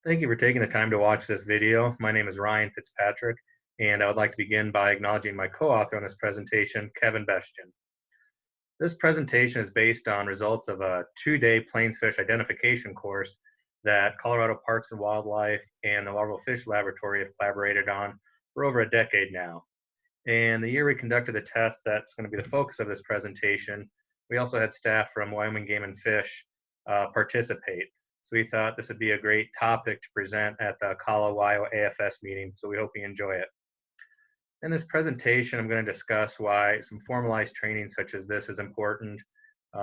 Thank you for taking the time to watch this video. My name is Ryan Fitzpatrick, and I would like to begin by acknowledging my co-author on this presentation, Kevin Bestian. This presentation is based on results of a two-day plainsfish identification course that Colorado Parks and Wildlife and the Larval Fish Laboratory have collaborated on for over a decade now. And the year we conducted the test that's going to be the focus of this presentation, we also had staff from Wyoming Game and Fish participate. So we thought this would be a great topic to present at the Colorado AFS meeting, so we hope you enjoy it. In this presentation, I'm going to discuss why some formalized training such as this is important,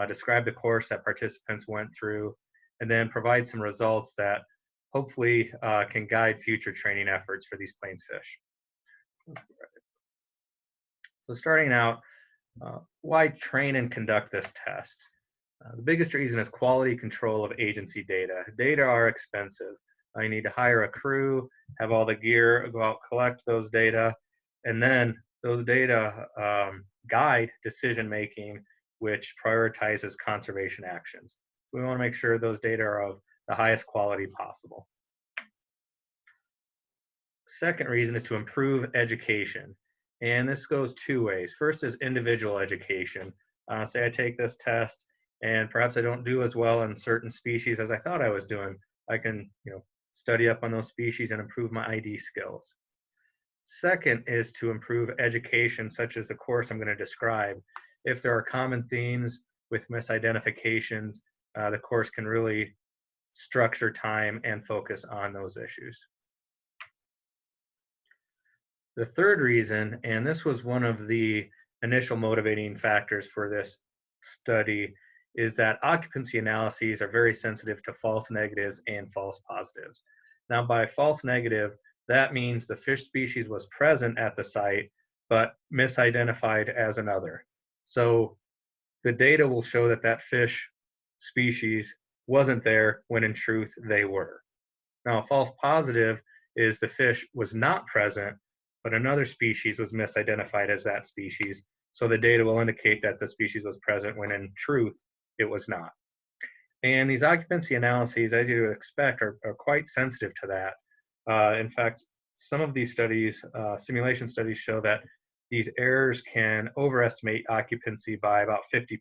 describe the course that participants went through, and then provide some results that hopefully can guide future training efforts for these plains fish. So starting out, why train and conduct this test? The biggest reason is quality control of agency data. Data are expensive. You need to hire a crew, have all the gear, go out, collect those data, and then those data guide decision-making, which prioritizes conservation actions. We want to make sure those data are of the highest quality possible. Second reason is to improve education. And this goes two ways. First is individual education. Say I take this test and perhaps I don't do as well in certain species as I thought I was doing. I can, study up on those species and improve my ID skills. Second is to improve education, such as the course I'm going to describe. If there are common themes with misidentifications, the course can really structure time and focus on those issues. The third reason, and this was one of the initial motivating factors for this study, is that occupancy analyses are very sensitive to false negatives and false positives. Now, by false negative, that means the fish species was present at the site, but misidentified as another. So the data will show that that fish species wasn't there when in truth they were. Now, a false positive is the fish was not present, but another species was misidentified as that species. So the data will indicate that the species was present when in truth it was not. And these occupancy analyses, as you would expect, are quite sensitive to that. In fact, some of these studies, simulation studies, show that these errors can overestimate occupancy by about 50%.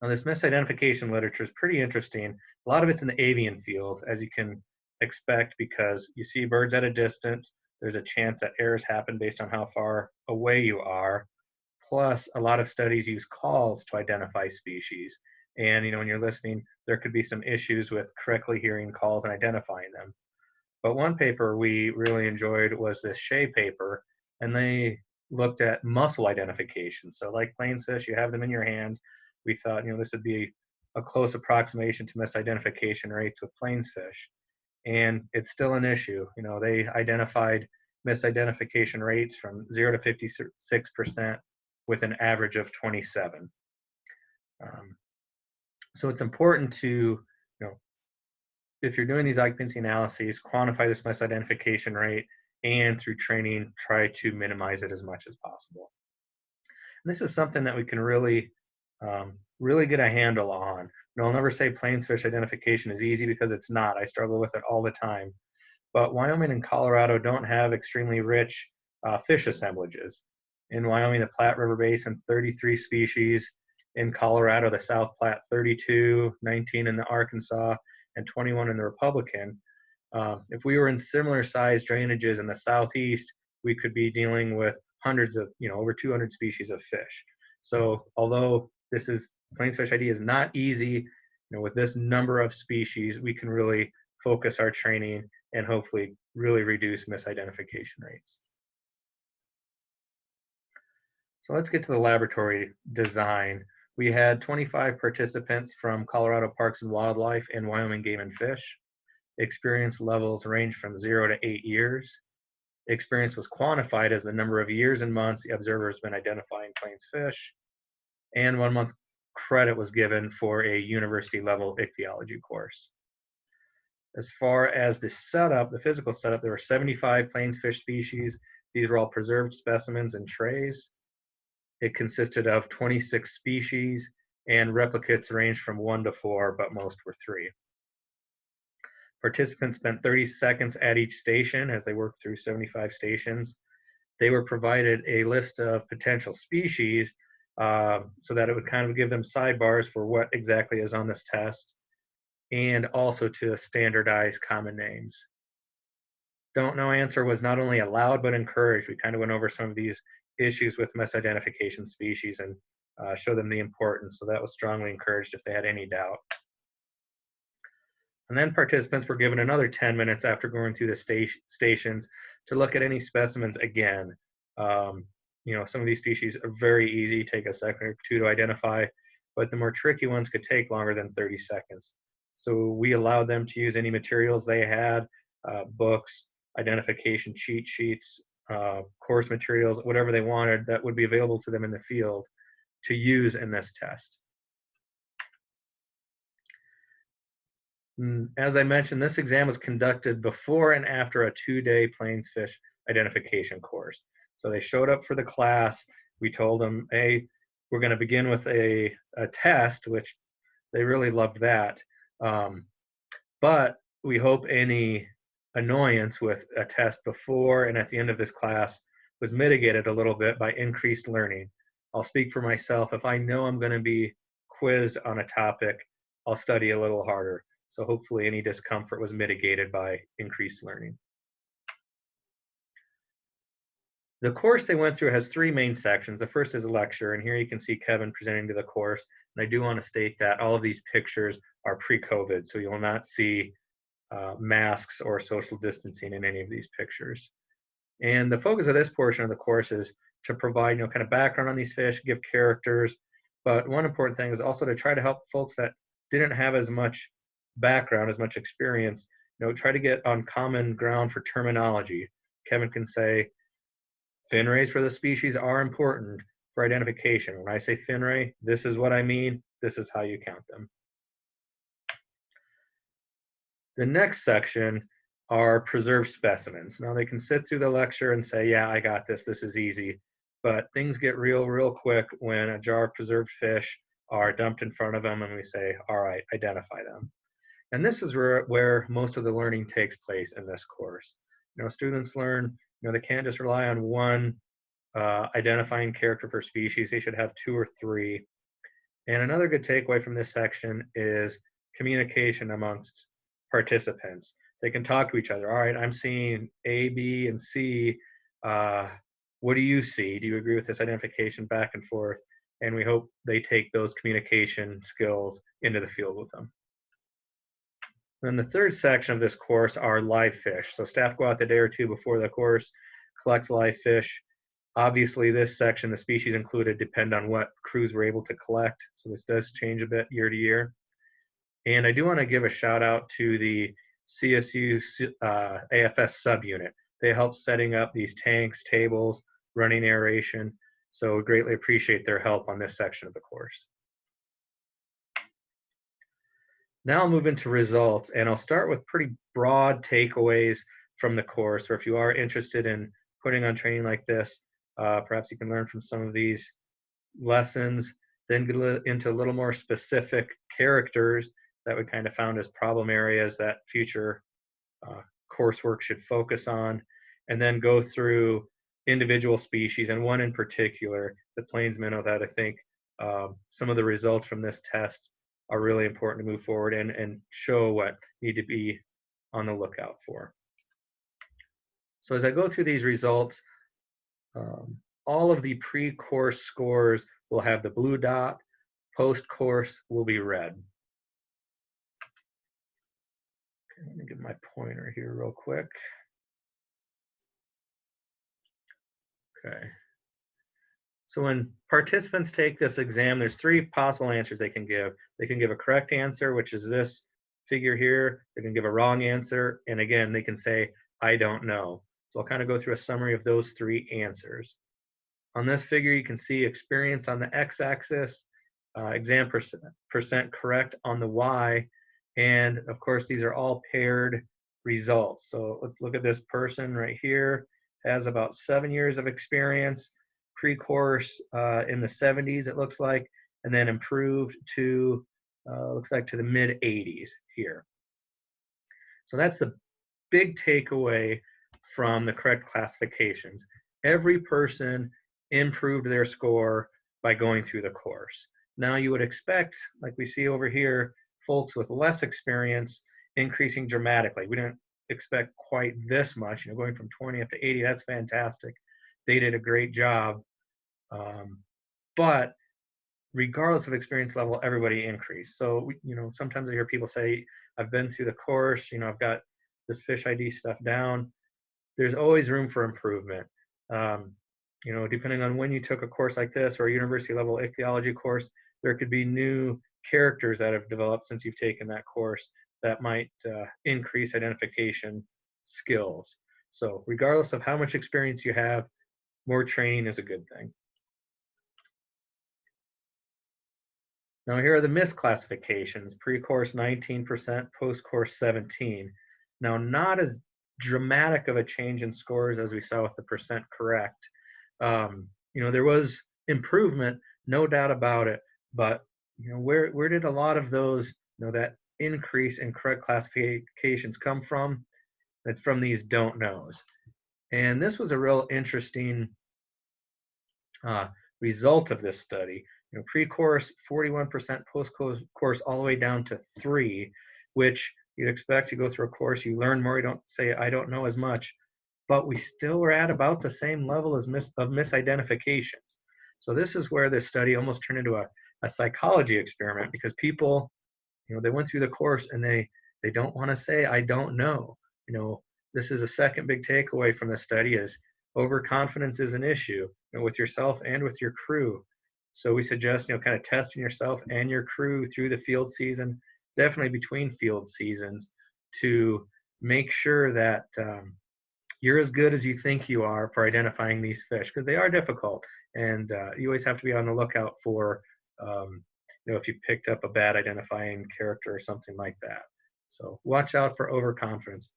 Now, this misidentification literature is pretty interesting. A lot of it's in the avian field, as you can expect, because you see birds at a distance. There's a chance that errors happen based on how far away you are. Plus, a lot of studies use calls to identify species. And when you're listening, there could be some issues with correctly hearing calls and identifying them. But one paper we really enjoyed was this Shea paper, and they looked at muscle identification. So like plains fish, you have them in your hand. We thought, this would be a close approximation to misidentification rates with plains fish. And it's still an issue. They identified misidentification rates from 0 to 56% with an average of 27. So it's important to, if you're doing these occupancy analyses, quantify this misidentification rate, and through training, try to minimize it as much as possible. And this is something that we can really get a handle on. I'll never say plains fish identification is easy, because it's not. I struggle with it all the time. But Wyoming and Colorado don't have extremely rich fish assemblages. In Wyoming, the Platte River Basin, 33 species. In Colorado, the South Platte, 32, 19 in the Arkansas, and 21 in the Republican. If we were in similar size drainages in the Southeast, we could be dealing with hundreds of, over 200 species of fish. So although this is, plains fish ID is not easy, with this number of species, we can really focus our training and hopefully really reduce misidentification rates. So let's get to the laboratory design. We had 25 participants from Colorado Parks and Wildlife and Wyoming Game and Fish. Experience levels range from 0 to 8 years. Experience was quantified as the number of years and months the observer has been identifying plains fish. And 1 month credit was given for a university level ichthyology course. As far as the setup, the physical setup, there were 75 plains fish species. These were all preserved specimens in trays. It consisted of 26 species, and replicates ranged from 1 to 4, but most were 3. Participants spent 30 seconds at each station as they worked through 75 stations. They were provided a list of potential species so that it would kind of give them sidebars for what exactly is on this test, and also to standardize common names. Don't know answer was not only allowed but encouraged. We kind of went over some of these issues with misidentification species and show them the importance. So that was strongly encouraged if they had any doubt. And then participants were given another 10 minutes after going through the stations to look at any specimens again. Some of these species are very easy, take a second or two to identify, but the more tricky ones could take longer than 30 seconds. So we allowed them to use any materials they had, books, identification cheat sheets, course materials, whatever they wanted that would be available to them in the field to use in this test. As I mentioned, this exam was conducted before and after a 2-day plains fish identification course. So they showed up for the class. We told them, hey, we're going to begin with a test, which they really loved that. But we hope any annoyance with a test before and at the end of this class was mitigated a little bit by increased learning. I'll speak for myself. If I know I'm going to be quizzed on a topic, I'll study a little harder. So hopefully any discomfort was mitigated by increased learning. The course they went through has 3 main sections. The first is a lecture, and here you can see Kevin presenting to the course. And I do want to state that all of these pictures are pre-COVID, so you will not see masks or social distancing in any of these pictures. And the focus of this portion of the course is to provide, kind of background on these fish, give characters. But one important thing is also to try to help folks that didn't have as much background, as much experience, try to get on common ground for terminology. Kevin can say, fin rays for the species are important for identification. When I say fin ray, this is what I mean. This is how you count them. The next section are preserved specimens. Now they can sit through the lecture and say, yeah, I got this. This is easy. But things get real quick when a jar of preserved fish are dumped in front of them and we say, all right, identify them. And this is where most of the learning takes place in this course. Students learn, they can't just rely on one identifying character per species. They should have 2 or 3. And another good takeaway from this section is communication amongst participants. They can talk to each other. All right, I'm seeing A, B, and C. What do you see? Do you agree with this identification? Back and forth. And we hope they take those communication skills into the field with them. Then the third section of this course are live fish. So staff go out the day or 2 before the course, collect live fish. Obviously, this section, the species included, depend on what crews were able to collect. So this does change a bit year to year. And I do want to give a shout out to the CSU AFS subunit. They help setting up these tanks, tables, running aeration. So we greatly appreciate their help on this section of the course. Now I'll move into results, and I'll start with pretty broad takeaways from the course, or if you are interested in putting on training like this, perhaps you can learn from some of these lessons, then get into a little more specific characters that we kind of found as problem areas that future coursework should focus on, and then go through individual species, and one in particular, the plains minnow, that I think some of the results from this test are really important to move forward and show what need to be on the lookout for. So as I go through these results, all of the pre-course scores will have the blue dot, post-course will be red. Okay, let me get my pointer here real quick. Okay. So when participants take this exam, there's 3 possible answers they can give. They can give a correct answer, which is this figure here. They can give a wrong answer. And again, they can say, I don't know. So I'll kind of go through a summary of those 3 answers. On this figure, you can see experience on the x-axis, exam percent correct on the y. And of course, these are all paired results. So let's look at this person right here, has about 7 years of experience, pre-course in the 70s, it looks like, and then improved to, looks like to the mid 80s here. So that's the big takeaway from the correct classifications. Every person improved their score by going through the course. Now you would expect, like we see over here, folks with less experience increasing dramatically. We didn't expect quite this much, going from 20 up to 80, that's fantastic. They did a great job. But regardless of experience level, everybody increased. So, sometimes I hear people say, I've been through the course, I've got this fish ID stuff down. There's always room for improvement. Depending on when you took a course like this or a university level ichthyology course, there could be new characters that have developed since you've taken that course that might increase identification skills. So regardless of how much experience you have, more training is a good thing. Now here are the misclassifications: pre-course 19%, post-course 17%. Now not as dramatic of a change in scores as we saw with the percent correct. There was improvement, no doubt about it, but where did a lot of those, that increase in correct classifications come from? It's from these don't knows. And this was a real interesting result of this study. Pre-course 41%, post-course all the way down to 3%, which you'd expect. You go through a course, you learn more, you don't say, I don't know as much, but we still were at about the same level of misidentifications. So this is where this study almost turned into a psychology experiment, because people, they went through the course and they don't want to say, I don't know. This is a second big takeaway from this study: is overconfidence is an issue, with yourself and with your crew. So we suggest, kind of testing yourself and your crew through the field season, definitely between field seasons, to make sure that you're as good as you think you are for identifying these fish, because they are difficult, and you always have to be on the lookout for, if you've picked up a bad identifying character or something like that. So watch out for overconfidence.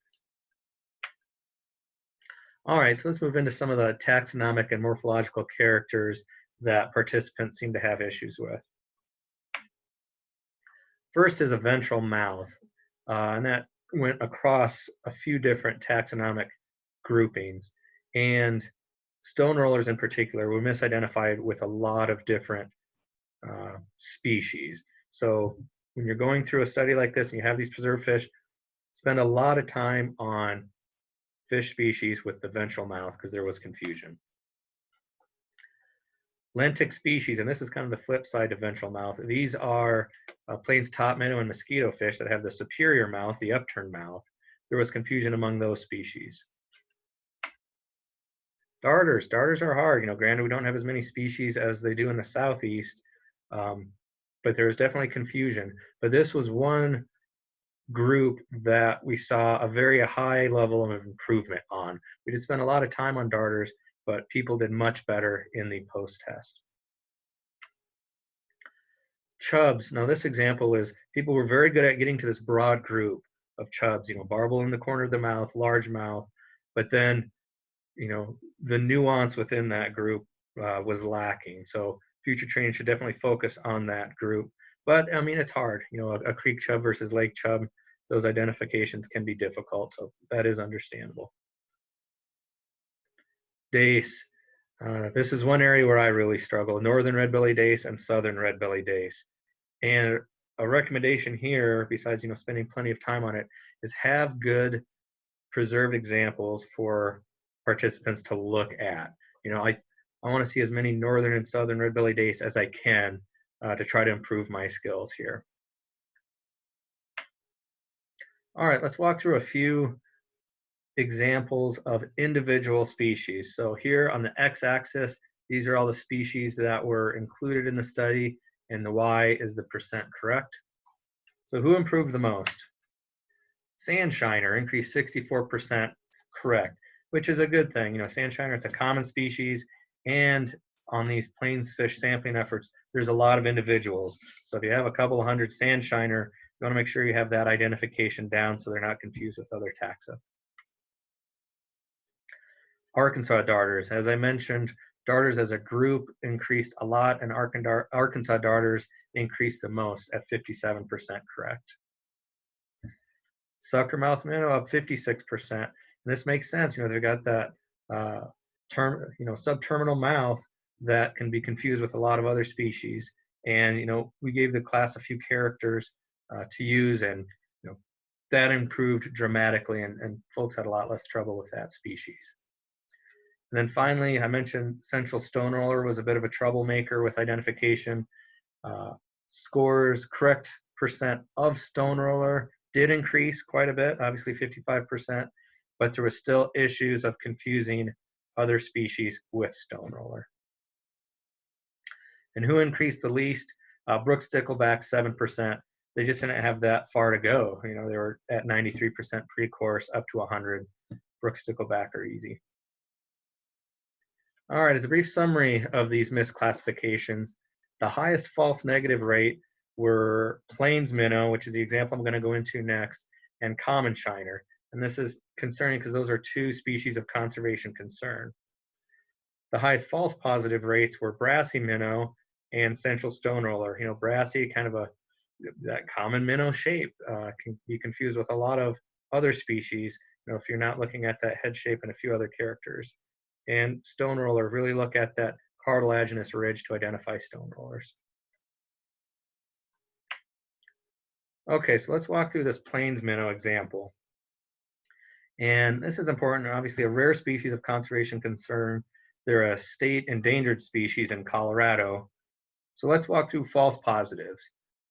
All right, so let's move into some of the taxonomic and morphological characters that participants seem to have issues with. First is a ventral mouth, and that went across a few different taxonomic groupings. And stone rollers in particular were misidentified with a lot of different species. So when you're going through a study like this and you have these preserved fish, spend a lot of time on fish species with the ventral mouth, because there was confusion. Lentic species, and this is kind of the flip side of ventral mouth. These are Plains top minnow and mosquito fish that have the superior mouth, the upturned mouth. There was confusion among those species. Darters are hard. Granted, we don't have as many species as they do in the southeast, but there's definitely confusion. But this was one group that we saw a very high level of improvement on. We did spend a lot of time on darters, but people did much better in the post-test. Chubs. Now this example is, people were very good at getting to this broad group of chubs, barbel in the corner of the mouth, large mouth, but then, the nuance within that group was lacking. So future training should definitely focus on that group. But it's hard, a creek chub versus lake chub, those identifications can be difficult, so that is understandable. Dace. This is one area where I really struggle: northern red-bellied dace and southern red-bellied dace. And a recommendation here, besides spending plenty of time on it, is have good preserved examples for participants to look at. I want to see as many northern and southern red-bellied dace as I can to try to improve my skills here. All right, let's walk through a few examples of individual species. So here on the x-axis, these are all the species that were included in the study, and the y is the percent correct. So who improved the most? Sandshiner increased 64% correct, which is a good thing. Sandshiner, it's a common species, and on these plains fish sampling efforts, there's a lot of individuals. So if you have a couple of hundred sandshiner, you want to make sure you have that identification down so they're not confused with other taxa. Arkansas darters. As I mentioned, darters as a group increased a lot, and Arkansas darters increased the most at 57% correct. Suckermouth minnow up 56%. And this makes sense. They've got that uh, subterminal mouth that can be confused with a lot of other species. And we gave the class a few characters to use, and that improved dramatically, and folks had a lot less trouble with that species. And then finally, I mentioned central stone roller was a bit of a troublemaker with identification. Scores correct percent of stone roller did increase quite a bit, obviously 55%, but there was still issues of confusing other species with stone roller. And who increased the least? Brook stickleback, 7%. They just didn't have that far to go. They were at 93% pre-course up to 100. Brook stickleback are easy. All right, as a brief summary of these misclassifications, the highest false negative rate were plains minnow, which is the example I'm going to go into next, and common shiner. And this is concerning because those are two species of conservation concern. The highest false positive rates were brassy minnow and central stone roller. Brassy, kind of that common minnow shape, can be confused with a lot of other species, if you're not looking at that head shape and a few other characters. And stone roller, really look at that cartilaginous ridge to identify stone rollers. Okay, so let's walk through this plains minnow example. And this is important. Obviously, a rare species of conservation concern. They're a state endangered species in Colorado. So let's walk through false positives.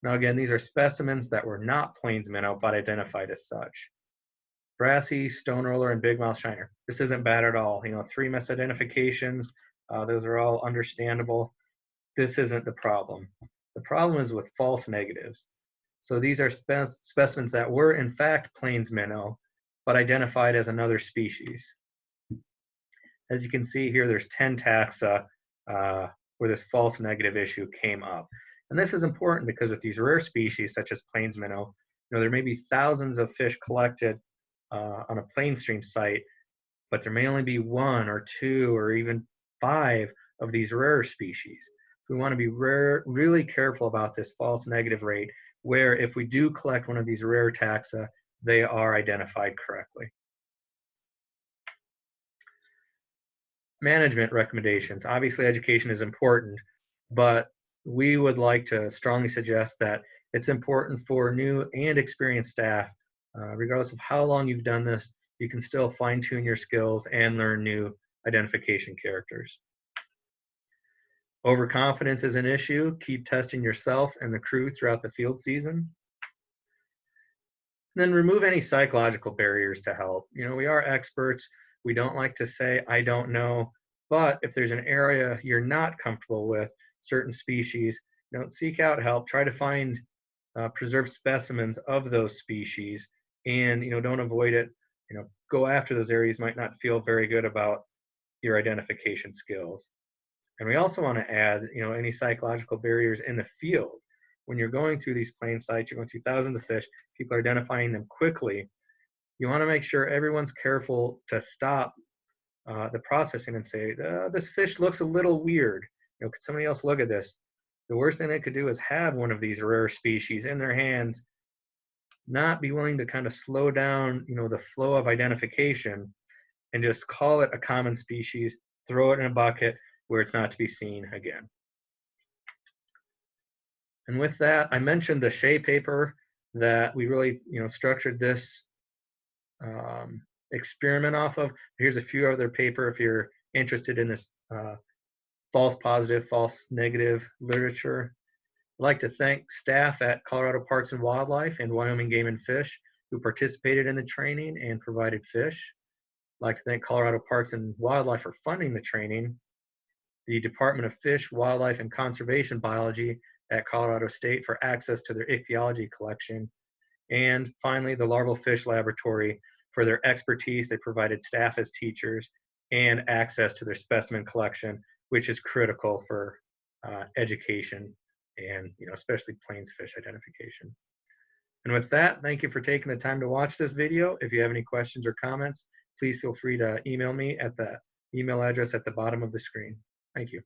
Now, again, these are specimens that were not plains minnow, but identified as such. Brassy, stone roller, and big mouth shiner. This isn't bad at all. 3 misidentifications. Those are all understandable. This isn't the problem. The problem is with false negatives. So these are specimens that were in fact plains minnow, but identified as another species. As you can see here, there's 10 taxa where this false negative issue came up. And this is important because with these rare species, such as plains minnow, there may be thousands of fish collected on a plain stream site, but there may only be 1 or 2 or even 5 of these rare species. We want to be really careful about this false negative rate, where if we do collect one of these rare taxa, they are identified correctly. Management recommendations. Obviously, education is important, but we would like to strongly suggest that it's important for new and experienced staff, regardless of how long you've done this, you can still fine-tune your skills and learn new identification characters. Overconfidence is an issue. Keep testing yourself and the crew throughout the field season. Then remove any psychological barriers to help. We are experts. We don't like to say, I don't know. But if there's an area you're not comfortable with, certain species, seek out help. Try to find preserved specimens of those species, and don't avoid it. Go after those areas you might not feel very good about your identification skills. And we also want to add, any psychological barriers in the field. When you're going through these plain sites, you're going through thousands of fish, people are identifying them quickly. You want to make sure everyone's careful to stop the processing and say, this fish looks a little weird. Could somebody else look at this? The worst thing they could do is have one of these rare species in their hands, not be willing to kind of slow down, the flow of identification, and just call it a common species, throw it in a bucket where it's not to be seen again. And with that, I mentioned the Shea paper that we really, structured this experiment off of. Here's a few other paper if you're interested in this false positive, false negative literature. I'd like to thank staff at Colorado Parks and Wildlife and Wyoming Game and Fish who participated in the training and provided fish. I'd like to thank Colorado Parks and Wildlife for funding the training, the Department of Fish, Wildlife, and Conservation Biology at Colorado State for access to their ichthyology collection, and finally, the Larval Fish Laboratory for their expertise. They provided staff as teachers and access to their specimen collection, which is critical for education and especially plains fish identification. And with that, thank you for taking the time to watch this video. If you have any questions or comments, please feel free to email me at the email address at the bottom of the screen. Thank you.